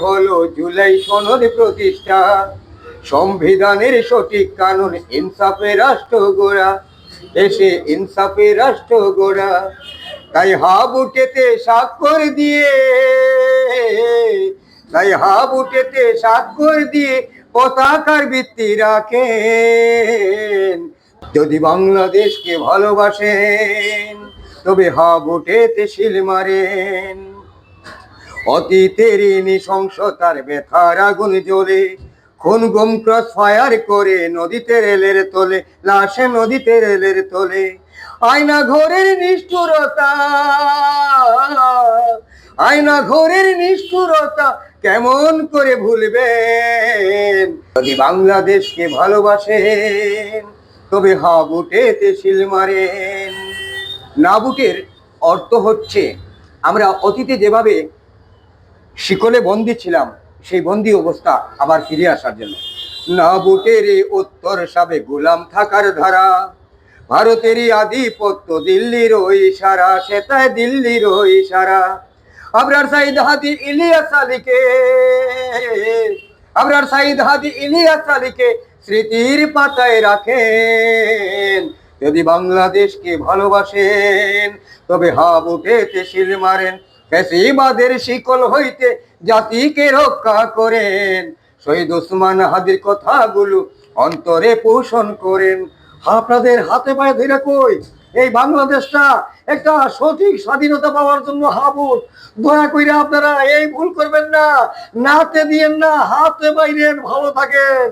হলো জুলাই সনদ প্রতিষ্ঠা, সংবিধানের সঠিক কানুন, ইনসাফের রাষ্ট্র গোড়া, দেশে ইনসাফের রাষ্ট্র গোড়া। তাই হাবুটেতে স্বাক্ষর দিয়ে, তাই হাবুটেতে স্বাক্ষর দিয়ে পতাকার ভিত্তি রাখেন। যদি বাংলাদেশকে ভালোবাসেন তবে হাবুটেতে শিল মারেন। অতীতের নৃশংসতার ব্যথার আগুন জ্বলে, খুন গুম ক্রস ফায়ার করে নদীতে রেলের তোলে, লাশে নদীতে রেলের তোলে। আয়না ঘরের নিষ্ঠুরতা, আয়না ঘরের নিষ্ঠুরতা কেমন করে ভুলবেন। যদি বাংলাদেশকে ভালোবাসেন তবে হাবুটেতে শিল মারেন। নাবুটের অর্থ হচ্ছে আমরা অতীতে যেভাবে শিকলে বন্দী ছিলাম, সেই বন্দী অবস্থা আবার ফিরে আসার জন্য। নাবুটের উত্তর সাবে গোলাম থাকার ধারা, ভারতেরই আধিপত্য দিল্লির ইশারা, সেটাই দিল্লির ইশারা। আবরার সাইদ হাদি ইলিয়াস আলীকে, আবরার সাইদ হাদি ইলিয়াস আলীকে স্মৃতির পাতায় রাখেন। যদি বাংলাদেশকে ভালোবাসেন তবে হাবুটেতে শিল মারেন। ফ্যাসিবাদের শিকল হইতে জাতিকে রক্ষা করেন। শহীদ ওসমান হাদির কথাগুলো অন্তরে পোষণ করেন। আপনাদের হাতে পায়ে ধরে কই, এই বাংলাদেশটা একটা সঠিক স্বাধীনতা পাওয়ার জন্য হাবুট। দয়া করে আপনারা এই ভুল করবেন না, নাতে দিয়েন না, হাতে বাইরেন। ভালো থাকেন।